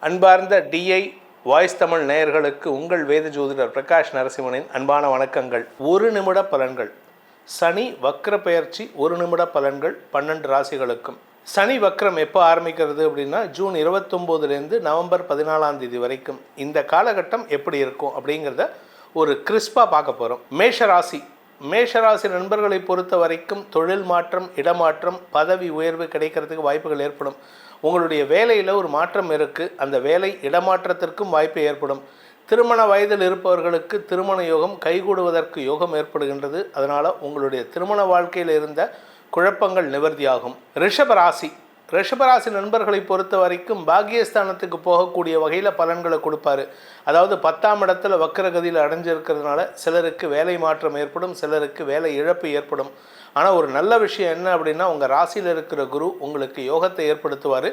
அன்பார்ந்த DI voice Tamil நேயர்களுக்கு உங்கள் வேத ஜோதிடர் பிரகாஷ் நரசிம்மனின் அன்பான வணக்கங்கள். ஒரு நிமிட பலன்கள். சனி வக்ர பெயர்ச்சி 1 நிமிட பலன்கள் 12 ராசிகளுக்கும். சனி வக்ரம் எப்போ ஆரம்பிக்கிறது அப்படின்னா ஜூன் 29 நவம்பர் 14 வரைக்கும். இந்த காலகட்டம் எப்படி இருக்கும் அப்படிங்கிறத ஒரு கிறிஸ்பாக பார்க்க போகிறோம். மேஷராசி நண்பர்களை பொறுத்த வரைக்கும் தொழில் மாற்றம், இடமாற்றம், பதவி உயர்வு கிடைக்கிறதுக்கு வாய்ப்புகள் ஏற்படும். உங்களுடைய வேலையில் ஒரு மாற்றம் இருக்குது. அந்த வேலை இடமாற்றத்திற்கும் வாய்ப்பு ஏற்படும். திருமண வயதில் இருப்பவர்களுக்கு திருமண யோகம் கைகூடுவதற்கு யோகம் ஏற்படுகின்றது. அதனால் உங்களுடைய திருமண வாழ்க்கையில் இருந்த குழப்பங்கள் நிவர்த்தியாகும். ரிஷபராசி நண்பர்களை பொறுத்த வரைக்கும் பாக்கியஸ்தானத்துக்கு போகக்கூடிய வகையில் பலன்களை கொடுப்பாரு. அதாவது 10ஆம் இடத்துல வக்கரகதியில் அடைஞ்சிருக்கிறதுனால சிலருக்கு வேலை மாற்றம் ஏற்படும், சிலருக்கு வேலை இழப்பு ஏற்படும். ஆனால் ஒரு நல்ல விஷயம் என்ன அப்படின்னா, உங்கள் ராசியில் இருக்கிற குரு உங்களுக்கு யோகத்தை ஏற்படுத்துவார்.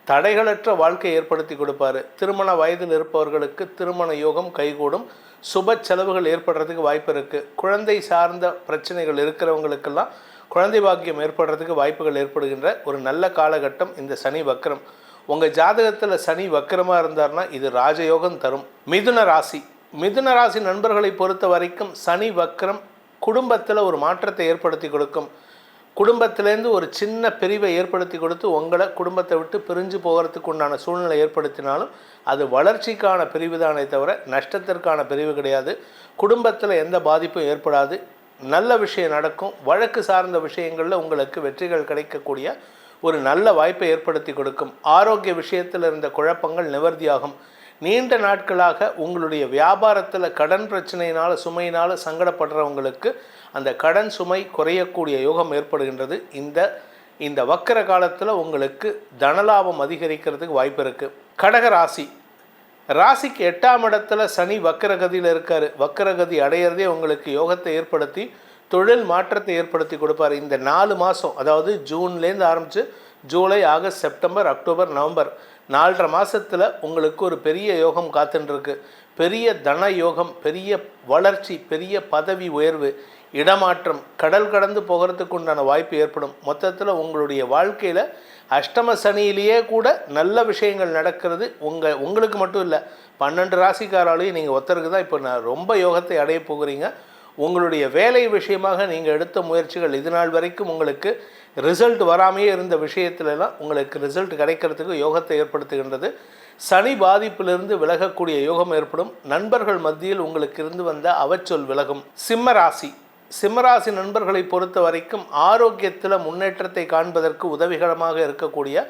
தடைகளற்ற வாழ்க்கை ஏற்படுத்தி கொடுப்பாரு. திருமண வயதில் இருப்பவர்களுக்கு திருமண யோகம் கைகூடும். சுப செலவுகள் ஏற்படுறதுக்கு வாய்ப்பு இருக்குது. குழந்தை சார்ந்த பிரச்சனைகள் இருக்கிறவங்களுக்கெல்லாம் குழந்தை பாக்கியம் ஏற்படுறதுக்கு வாய்ப்புகள் ஏற்படுகின்ற ஒரு நல்ல காலகட்டம் இந்த சனி வக்ரம். உங்கள் ஜாதகத்தில் சனி வக்ரமாக இருந்தார்னா இது ராஜயோகம் தரும். மிதுன ராசி நண்பர்களை பொறுத்த வரைக்கும் சனி வக்ரம் குடும்பத்தில் ஒரு மாற்றத்தை ஏற்படுத்தி கொடுக்கும். குடும்பத்திலேருந்து ஒரு சின்ன பிரிவை ஏற்படுத்தி கொடுத்து உங்களை குடும்பத்தை விட்டு பிரிஞ்சு போகிறதுக்கு உண்டான சூழ்நிலை ஏற்படுத்தினாலும் அது வளர்ச்சிக்கான பிரிவு தானே தவிர நஷ்டத்திற்கான பிரிவு கிடையாது. குடும்பத்தில் எந்த பாதிப்பும் ஏற்படாது. நல்ல விஷயம் நடக்கும். வழக்கு சார்ந்த விஷயங்களில் உங்களுக்கு வெற்றிகள் கிடைக்கக்கூடிய ஒரு நல்ல வாய்ப்பை ஏற்படுத்தி கொடுக்கும். ஆரோக்கிய விஷயத்தில் இருந்த குழப்பங்கள் நிவர்த்தியாகும். நீண்ட நாட்களாக உங்களுடைய வியாபாரத்தில் கடன் பிரச்சனையினால் சுமையினால் சங்கடப்படுறவங்களுக்கு அந்த கடன் சுமை குறையக்கூடிய யோகம் ஏற்படுகின்றது. இந்த வக்கர காலத்தில் உங்களுக்கு தனலாபம் அதிகரிக்கிறதுக்கு வாய்ப்பு இருக்குது. கடக ராசிக்கு 8ஆம் இடத்துல சனி வக்கரகதியில் இருக்கார். வக்கரகதி அடையிறதே உங்களுக்கு யோகத்தை ஏற்படுத்தி தொழில் மாற்றத்தை ஏற்படுத்தி கொடுப்பார். இந்த 4 மாதம், அதாவது ஜூன்லேருந்து ஆரம்பித்து July, August, September, October, November 4.5 மாதத்தில் உங்களுக்கு ஒரு பெரிய யோகம் காத்துருக்கு. பெரிய தன யோகம், பெரிய வளர்ச்சி, பெரிய பதவி உயர்வு, இடமாற்றம், கடல் கடந்து போகிறதுக்கு உண்டான வாய்ப்பு ஏற்படும். மொத்தத்தில் உங்களுடைய வாழ்க்கையில் அஷ்டம சனியிலேயே கூட நல்ல விஷயங்கள் நடக்கிறது. உங்களுக்கு மட்டும் இல்லை, 12 ராசிக்காராலையும் நீங்கள் ஒருத்தருக்கு தான் இப்போ ரொம்ப யோகத்தை அடைய போகிறீங்க. உங்களுடைய வேலை விஷயமாக நீங்கள் எடுத்த முயற்சிகள் இது நாள் வரைக்கும் உங்களுக்கு ரிசல்ட் வராமையே இருந்த விஷயத்துலலாம் உங்களுக்கு ரிசல்ட் கிடைக்கிறதுக்கு யோகத்தை ஏற்படுத்துகின்றது. சனி பாதிப்பிலிருந்து விலகக்கூடிய யோகம் ஏற்படும். நண்பர்கள் மத்தியில் உங்களுக்கு இருந்து வந்த அவச்சொல் விலகும். சிம்மராசி நண்பர்களை பொறுத்த வரைக்கும் ஆரோக்கியத்தில் முன்னேற்றத்தை காண்பதற்கு உதவிகரமாக இருக்கக்கூடிய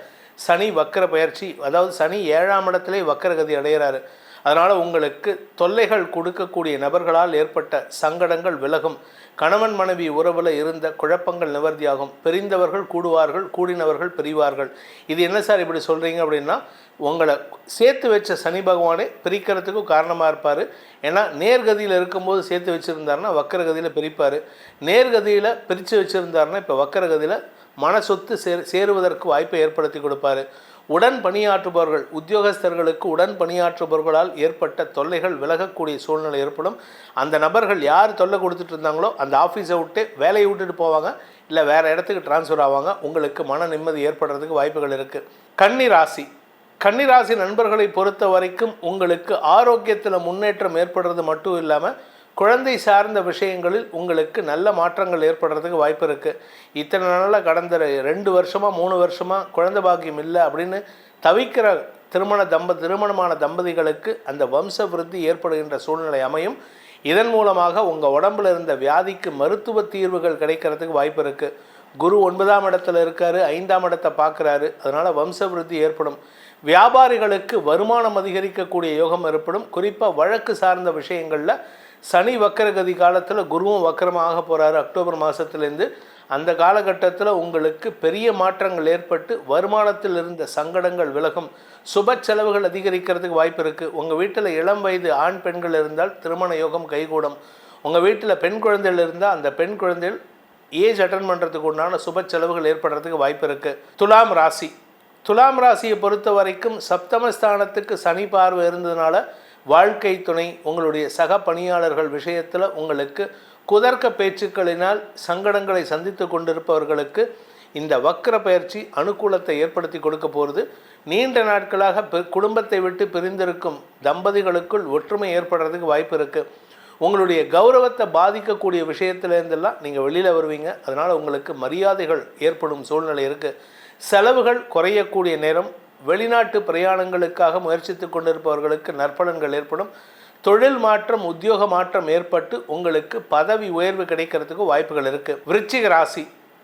சனி வக்கர பயிற்சி, அதாவது சனி 7ஆம் இடத்திலே வக்கரகதி அடைகிறாரு. அதனால் உங்களுக்கு தொல்லைகள் கொடுக்கக்கூடிய நபர்களால் ஏற்பட்ட சங்கடங்கள் விலகும். கணவன் மனைவி உறவில் இருந்த குழப்பங்கள் நிவர்த்தியாகும். பிரிந்தவர்கள் கூடுவார்கள், கூடினவர்கள் பிரிவார்கள். இது என்ன சார் இப்படி சொல்கிறீங்க அப்படின்னா, உங்களை சேர்த்து வச்ச சனி பகவானே பிரிக்கிறதுக்கும் காரணமாக இருப்பார். ஏன்னா நேர்கதியில் இருக்கும்போது சேர்த்து வச்சுருந்தாருன்னா வக்கரகதியில் பிரிப்பார். நேர்கதியில் பிரித்து வச்சுருந்தாருன்னா இப்போ வக்கரகதியில் மனசொத்து சேருவதற்கு வாய்ப்பை ஏற்படுத்தி கொடுப்பார். உடன் பணியாற்றுபவர்கள், உத்தியோகஸ்தர்களுக்கு உடன் பணியாற்றுபவர்களால் ஏற்பட்ட தொல்லைகள் விலகக்கூடிய சூழ்நிலை ஏற்படும். அந்த நபர்கள் யார் தொல்லை கொடுத்துட்டு இருந்தாங்களோ அந்த ஆஃபீஸை விட்டு வேலையை விட்டுட்டு போவாங்க, இல்லை வேறு இடத்துக்கு டிரான்ஸ்ஃபர் ஆவாங்க. உங்களுக்கு மன நிம்மதி ஏற்படுறதுக்கு வாய்ப்புகள் இருக்குது. கன்னிராசி நண்பர்களை பொறுத்த வரைக்கும் உங்களுக்கு ஆரோக்கியத்தில் முன்னேற்றம் ஏற்படுறது மட்டும் இல்லாமல் குழந்தை சார்ந்த விஷயங்களில் உங்களுக்கு நல்ல மாற்றங்கள் ஏற்படுறதுக்கு வாய்ப்பு இருக்குது. இத்தனை நாளில் கடந்த 2 வருஷமாக 3 வருஷமாக குழந்தை பாக்கியம் இல்லை அப்படின்னு தவிக்கிற திருமணமான தம்பதிகளுக்கு அந்த வம்ச விருத்தி ஏற்படுகின்ற சூழ்நிலை அமையும். இதன் மூலமாக உங்கள் உடம்பில் இருந்த வியாதிக்கு மருத்துவ தீர்வுகள் கிடைக்கிறதுக்கு வாய்ப்பு இருக்குது. குரு 9ஆம் இடத்துல இருக்கார், 5ஆம் இடத்தை பார்க்குறாரு. அதனால் வம்ச விருத்தி ஏற்படும். வியாபாரிகளுக்கு வருமானம் அதிகரிக்கக்கூடிய யோகம் ஏற்படும். குறிப்பாக வழக்கு சார்ந்த விஷயங்களில் சனி வக்கரகதி காலத்தில் குருவும் வக்கரமாக போகிறாரு அக்டோபர் மாதத்துலேருந்து. அந்த காலகட்டத்தில் உங்களுக்கு பெரிய மாற்றங்கள் ஏற்பட்டு வருமானத்தில் இருந்த சங்கடங்கள் விலகும். சுப செலவுகள் அதிகரிக்கிறதுக்கு வாய்ப்பு இருக்குது. உங்கள் வீட்டில் இளம் வயது ஆண் பெண்கள் இருந்தால் திருமண யோகம் கைகூடும். உங்கள் வீட்டில் பெண் குழந்தைகள் இருந்தால் அந்த பெண் குழந்தைகள் ஏஜ் அட்டன் பண்ணுறதுக்கு உண்டான சுப செலவுகள் ஏற்படுறதுக்கு வாய்ப்பு இருக்குது. துலாம் ராசியை பொறுத்த வரைக்கும் சப்தமஸ்தானத்துக்கு சனி பார்வை இருந்ததுனால வாழ்க்கை துணை, உங்களுடைய சக பணியாளர்கள் விஷயத்தில் உங்களுக்கு குதர்க்க பேச்சுக்களினால் சங்கடங்களை சந்தித்து கொண்டிருப்பவர்களுக்கு இந்த வக்ர பயிற்சி அனுகூலத்தை ஏற்படுத்தி கொடுக்க போகிறது. நீண்ட நாட்களாக குடும்பத்தை விட்டு பிரிந்திருக்கும் தம்பதிகளுக்குள் ஒற்றுமை ஏற்படுறதுக்கு வாய்ப்பு இருக்குது. உங்களுடைய கௌரவத்தை பாதிக்கக்கூடிய விஷயத்திலேருந்தெல்லாம் நீங்கள் வெளியில் வருவீங்க. அதனால் உங்களுக்கு மரியாதைகள் ஏற்படும் சூழ்நிலை இருக்குது. செலவுகள் குறையக்கூடிய நேரம். வெளிநாட்டு பிரயாணங்களுக்காக முயற்சித்து கொண்டிருப்பவர்களுக்கு நற்பலன்கள் ஏற்படும். தொழில் மாற்றம், உத்தியோக மாற்றம் ஏற்பட்டு உங்களுக்கு பதவி உயர்வு கிடைக்கிறதுக்கு வாய்ப்புகள் இருக்குது.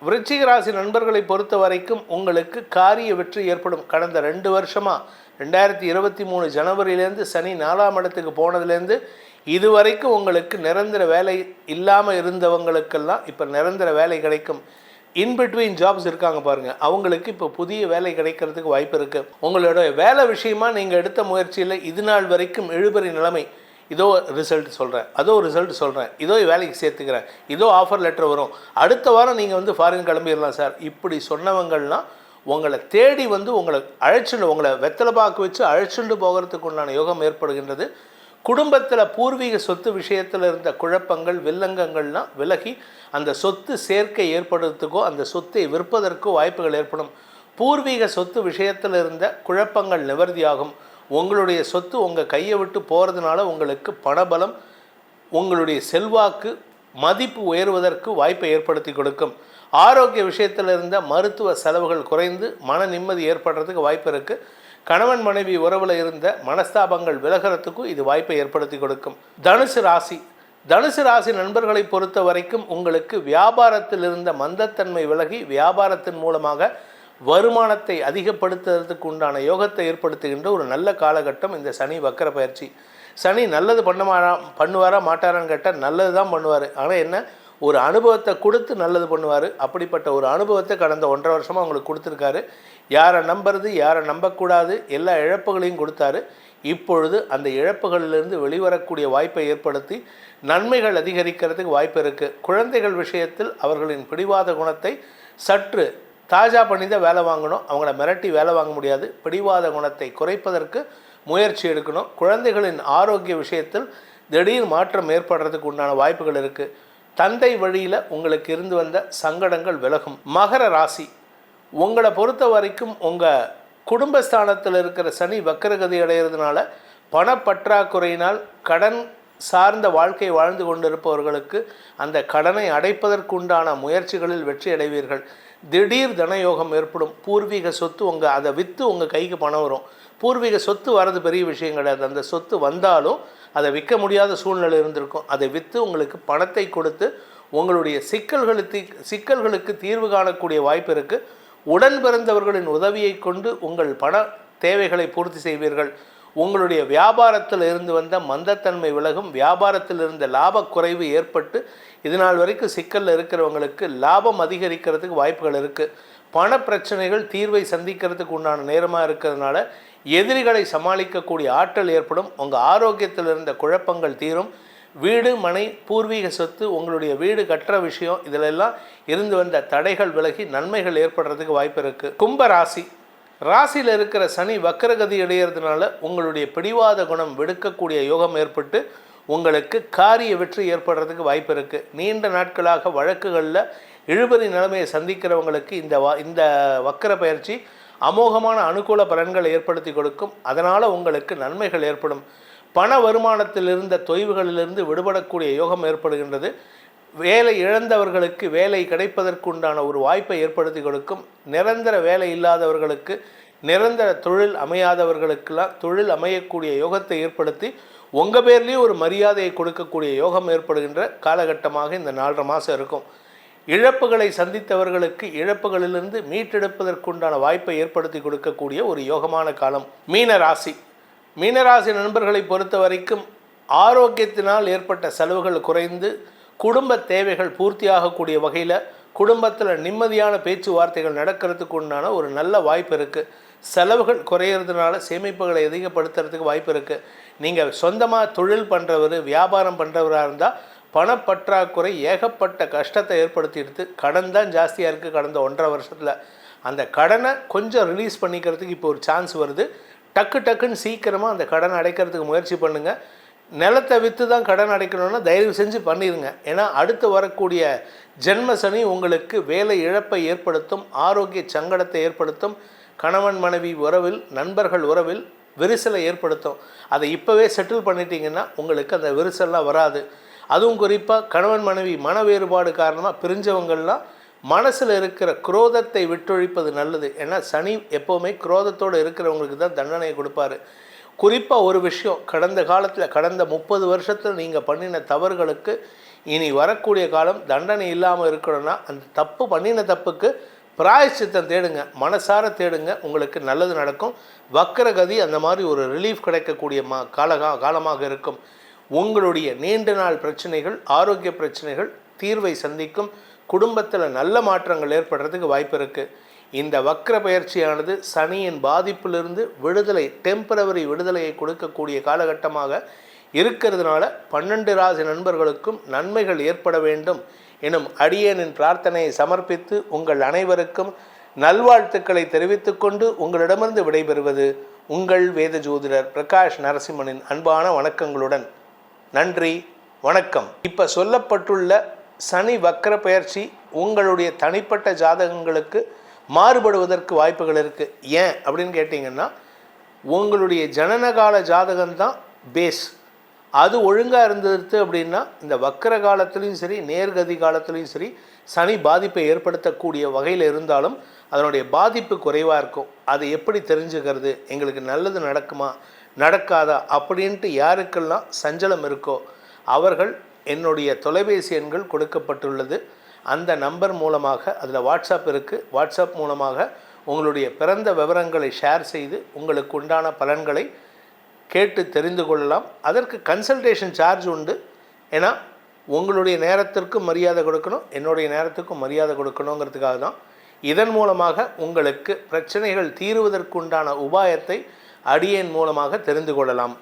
விருச்சிக ராசி நண்பர்களை பொறுத்த வரைக்கும் உங்களுக்கு காரிய வெற்றி ஏற்படும். கடந்த 2 வருஷமாக 2023 ஜனவரியிலேருந்து சனி 4ஆம் இடத்துக்கு போனதுலேருந்து இதுவரைக்கும் உங்களுக்கு நிரந்தர வேலை இல்லாமல் இருந்தவங்களுக்கெல்லாம் இப்போ நிரந்தர வேலை கிடைக்கும். இன்பிட்வீன் ஜாப்ஸ் இருக்காங்க பாருங்கள், அவங்களுக்கு இப்போ புதிய வேலை கிடைக்கிறதுக்கு வாய்ப்பு இருக்குது. உங்களோட வேலை விஷயமா நீங்கள் எடுத்த முயற்சியில் இது நாள் வரைக்கும் இழுபறி நிலைமை, இதோ ரிசல்ட் சொல்கிறேன், அதோ ரிசல்ட் சொல்கிறேன், இதோ வேலைக்கு சேர்த்துக்கிறேன், இதோ ஆஃபர் லெட்டர் வரும், அடுத்த வாரம் நீங்கள் ஃபாரின் கிளம்பிடலாம் சார், இப்படி சொன்னவங்கள்லாம் உங்களை தேடி உங்களை உங்களை வெத்தலை பாக்கு வச்சு அழைச்சிட்டு போகிறதுக்கு உண்டான யோகம் ஏற்படுகின்றது. குடும்பத்தில் பூர்வீக சொத்து விஷயத்தில் இருந்த குழப்பங்கள், வில்லங்கங்கள்லாம் விலகி அந்த சொத்து சேர்க்கை ஏற்படுறதுக்கோ அந்த சொத்தை விற்பதற்கோ வாய்ப்புகள் ஏற்படும். பூர்வீக சொத்து விஷயத்தில் இருந்த குழப்பங்கள் நிவர்த்தியாகும். உங்களுடைய சொத்து உங்கள் கையை விட்டு போகிறதுனால உங்களுக்கு பணபலம், உங்களுடைய செல்வாக்கு, மதிப்பு உயர்வதற்கு வாய்ப்பை ஏற்படுத்தி கொடுக்கும். ஆரோக்கிய விஷயத்தில் இருந்த மருத்துவ செலவுகள் குறைந்து மன நிம்மதி ஏற்படுறதுக்கு வாய்ப்பு இருக்குது. கணவன் மனைவி உறவில் இருந்த மனஸ்தாபங்கள் விலகிறதுக்கும் இது வாய்ப்பை ஏற்படுத்தி கொடுக்கும். தனுசு ராசி நண்பர்களை பொறுத்த வரைக்கும் உங்களுக்கு வியாபாரத்தில் இருந்த மந்தத்தன்மை விலகி வியாபாரத்தின் மூலமாக வருமானத்தை அதிகப்படுத்துறதுக்கு உண்டான யோகத்தை ஏற்படுத்துகின்ற ஒரு நல்ல காலகட்டம் இந்த சனி வக்கர பயிற்சி. சனி நல்லது பண்ணுவாரா மாட்டாரான்னு கேட்டால் நல்லது தான் பண்ணுவார். ஆனால் என்ன, ஒரு அனுபவத்தை கொடுத்து நல்லது பண்ணுவார். அப்படிப்பட்ட ஒரு அனுபவத்தை கடந்த 1.5 வருஷமாக உங்களுக்கு கொடுத்துருக்காரு. யாரை நம்புறது, யாரை நம்பக்கூடாது, எல்லா இழப்புகளையும் கொடுத்தாரு. இப்பொழுது அந்த இழப்புகளிலிருந்து வெளிவரக்கூடிய வாய்ப்பை ஏற்படுத்தி நன்மைகள் அதிகரிக்கிறதுக்கு வாய்ப்பு இருக்குது. குழந்தைகள் விஷயத்தில் அவர்களின் பிடிவாத குணத்தை சற்று தாஜா பண்ணி தான் வேலை வாங்கணும். அவங்கள மிரட்டி வேலை வாங்க முடியாது. பிடிவாத குணத்தை குறைப்பதற்கு முயற்சி எடுக்கணும். குழந்தைகளின் ஆரோக்கிய விஷயத்தில் திடீர் மாற்றம் ஏற்படுறதுக்கு உண்டான வாய்ப்புகள் இருக்குது. தந்தை வழியில் உங்களுக்கு இருந்து வந்த சங்கடங்கள் விலகும். மகர ராசி, உங்களை பொறுத்த வரைக்கும் உங்கள் குடும்பஸ்தானத்தில் இருக்கிற சனி வக்கரகதி அடைகிறதுனால பணப்பற்றாக்குறையினால் கடன் சார்ந்த வாழ்க்கை வாழ்ந்து கொண்டிருப்பவர்களுக்கு அந்த கடனை அடைப்பதற்குண்டான முயற்சிகளில் வெற்றி அடைவீர்கள். திடீர் தனயோகம் ஏற்படும். பூர்வீக சொத்து அதை விற்று உங்கள் கைக்கு பணம் வரும். பூர்வீக சொத்து வர்றது பெரிய விஷயம் கிடையாது. அந்த சொத்து வந்தாலும் அதை விற்க முடியாத சூழ்நிலை இருந்திருக்கும். அதை விற்று உங்களுக்கு பணத்தை கொடுத்து உங்களுடைய சிக்கல்களுக்கு தீர்வு காணக்கூடிய வாய்ப்பு இருக்குது. உடன் பிறந்தவர்களின் உதவியை கொண்டு உங்கள் பண தேவைகளை பூர்த்தி செய்வீர்கள். உங்களுடைய வியாபாரத்தில் இருந்து வந்த மந்தத்தன்மை விலகும். வியாபாரத்தில் இருந்த லாப குறைவு ஏற்பட்டு இதனால் வரைக்கும் சிக்கலில் இருக்கிறவங்களுக்கு லாபம் அதிகரிக்கிறதுக்கு வாய்ப்புகள் இருக்குது. பண பிரச்சனைகள் தீர்வை சந்திக்கிறதுக்கு உண்டான நேரமாக இருக்கிறதுனால எதிரிகளை சமாளிக்கக்கூடிய ஆற்றல் ஏற்படும். உங்கள் ஆரோக்கியத்தில் இருந்த குழப்பங்கள் தீரும். வீடு, மனை, பூர்வீக சொத்து, உங்களுடைய வீடு கட்டுற விஷயம், இதிலெல்லாம் இருந்து வந்த தடைகள் விலகி நன்மைகள் ஏற்படுறதுக்கு வாய்ப்பு இருக்குது. கும்ப ராசியில் இருக்கிற சனி வக்கரகதி அடைகிறதுனால உங்களுடைய பிடிவாத குணம் விடுக்கக்கூடிய யோகம் ஏற்பட்டு உங்களுக்கு காரிய வெற்றி ஏற்படுறதுக்கு வாய்ப்பு இருக்குது. நீண்ட நாட்களாக வழக்குகளில் இழுபறி நிலைமையை சந்திக்கிறவங்களுக்கு இந்த வக்கர பயிற்சி அமோகமான அனுகூல பலன்களை ஏற்படுத்தி கொடுக்கும். அதனால் உங்களுக்கு நன்மைகள் ஏற்படும். பண வருமானத்தில் இருந்த தொய்வுகளிலிருந்து விடுபடக்கூடிய யோகம் ஏற்படுகின்றது. வேலை இழந்தவர்களுக்கு வேலை கிடைப்பதற்குண்டான ஒரு வாய்ப்பை ஏற்படுத்தி கொடுக்கும். நிரந்தர வேலை இல்லாதவர்களுக்கு, நிரந்தர தொழில் அமையாதவர்களுக்கெல்லாம் தொழில் அமையக்கூடிய யோகத்தை ஏற்படுத்தி உங்கள் பேர்லேயும் ஒரு மரியாதையை கொடுக்கக்கூடிய யோகம் ஏற்படுகின்ற காலகட்டமாக இந்த 4.5 மாதம் இருக்கும். இழப்புகளை சந்தித்தவர்களுக்கு இழப்புகளிலிருந்து மீட்டெடுப்பதற்குண்டான வாய்ப்பை ஏற்படுத்தி கொடுக்கக்கூடிய ஒரு யோகமான காலம். மீனராசி நண்பர்களை பொறுத்த வரைக்கும் ஆரோக்கியத்தினால் ஏற்பட்ட செலவுகள் குறைந்து குடும்ப தேவைகள் பூர்த்தியாகக்கூடிய வகையில் குடும்பத்தில் நிம்மதியான பேச்சுவார்த்தைகள் நடக்கிறதுக்கு உண்டான ஒரு நல்ல வாய்ப்பு இருக்குது. செலவுகள் குறையிறதுனால சேமிப்புகளை அதிகப்படுத்துறதுக்கு வாய்ப்பு இருக்குது. நீங்கள் சொந்தமாக தொழில் பண்ணுறவர், வியாபாரம் பண்ணுறவராக இருந்தால் பணப்பற்றாக்குறை ஏகப்பட்ட கஷ்டத்தை ஏற்படுத்திடுது. கடன் தான் ஜாஸ்தியாக இருக்குது கடந்த 1.5 வருஷத்தில். அந்த கடனை கொஞ்சம் ரிலீஸ் பண்ணிக்கிறதுக்கு இப்போ ஒரு சான்ஸ் வருது. டக்குன்னு சீக்கிரமாக அந்த கடனை அடைக்கிறதுக்கு முயற்சி பண்ணுங்கள். நிலத்தை விற்று தான் கடன் அடைக்கணும்னா தயவு செஞ்சு பண்ணிடுங்க. ஏன்னா அடுத்து வரக்கூடிய ஜென்ம சனி உங்களுக்கு வேலை இழப்பை ஏற்படுத்தும், ஆரோக்கிய சங்கடத்தை ஏற்படுத்தும், கணவன் மனைவி உறவில், நண்பர்கள் உறவில் விரிசலை ஏற்படுத்தும். அதை இப்போவே செட்டில் பண்ணிட்டீங்கன்னா உங்களுக்கு அந்த விரிசல்லாம் வராது. அதுவும் குறிப்பாக கணவன் மனைவி மன வேறுபாடு காரணமாக பிரிஞ்சவங்கள்லாம் மனசில் இருக்கிற குரோதத்தை விட்டொழிப்பது நல்லது. ஏன்னா சனி எப்போவுமே குரோதத்தோடு இருக்கிறவங்களுக்கு தான் தண்டனையை கொடுப்பாரு. குறிப்பாக ஒரு விஷயம், கடந்த 30 வருஷத்தில் நீங்கள் பண்ணின தவறுகளுக்கு இனி வரக்கூடிய காலம் தண்டனை இல்லாமல் இருக்கணும்னா அந்த பண்ணின தப்புக்கு பிராயச்சித்தம் தேடுங்க, மனசார தேடுங்க, உங்களுக்கு நல்லது நடக்கும். வக்கரகதி அந்த மாதிரி ஒரு ரிலீஃப் கிடைக்கக்கூடிய காலமாக இருக்கும். உங்களுடைய நீண்ட நாள் பிரச்சனைகள், ஆரோக்கிய பிரச்சனைகள் தீர்வை சந்திக்கும். குடும்பத்தில் நல்ல மாற்றங்கள் ஏற்படுறதுக்கு வாய்ப்பு இருக்குது. இந்த வக்ர பயிற்சியானது சனியின் பாதிப்பிலிருந்து டெம்பரவரி விடுதலையை கொடுக்கக்கூடிய காலகட்டமாக இருக்கிறதுனால 12 ராசி நண்பர்களுக்கும் நன்மைகள் ஏற்பட வேண்டும் எனும் அடியேனின் பிரார்த்தனையை சமர்ப்பித்து உங்கள் அனைவருக்கும் நல்வாழ்த்துக்களை தெரிவித்துக்கொண்டு உங்களிடமிருந்து விடைபெறுவது உங்கள் வேத ஜோதிடர் பிரகாஷ் நரசிம்மனின் அன்பான வணக்கங்களுடன். நன்றி, வணக்கம். இப்போ சொல்லப்பட்டுள்ள சனி வக்ர பயிற்சி உங்களுடைய தனிப்பட்ட ஜாதகங்களுக்கு மாறுபடுவதற்கு வாய்ப்புகள் இருக்குது. ஏன் அப்படின்னு கேட்டிங்கன்னா, உங்களுடைய ஜனனகால ஜாதகம்தான் பேஸ். அது ஒழுங்காக இருந்தது அப்படின்னா இந்த வக்கர காலத்துலேயும் சரி, நேர்கதி காலத்துலேயும் சரி, சனி பாதிப்பை ஏற்படுத்தக்கூடிய வகையில் இருந்தாலும் அதனுடைய பாதிப்பு குறைவாக இருக்கும். அதை எப்படி தெரிஞ்சுக்கிறது, எங்களுக்கு நல்லது நடக்குமா நடக்காதா அப்படின்ட்டு யாருக்கெல்லாம் சஞ்சலம் இருக்கோ அவர்கள் என்னுடைய தொலைபேசி எண்கள் கொடுக்கப்பட்டுள்ளது. அந்த நம்பர் மூலமாக, அதில் வாட்ஸ்அப் இருக்குது, வாட்ஸ்அப் மூலமாக உங்களுடைய பிறந்த விவரங்களை ஷேர் செய்து உங்களுக்கு உண்டான பலன்களை கேட்டு தெரிந்து கொள்ளலாம். அதற்கு கன்சல்டேஷன் சார்ஜ் உண்டு. ஏன்னா உங்களுடைய நேரத்திற்கும் மரியாதை கொடுக்கணும், என்னுடைய நேரத்துக்கும் மரியாதை கொடுக்கணுங்கிறதுக்காக தான். இதன் மூலமாக உங்களுக்கு பிரச்சனைகள் தீருவதற்குண்டான உபாயத்தை அடியேன் மூலமாக தெரிந்து கொள்ளலாம்.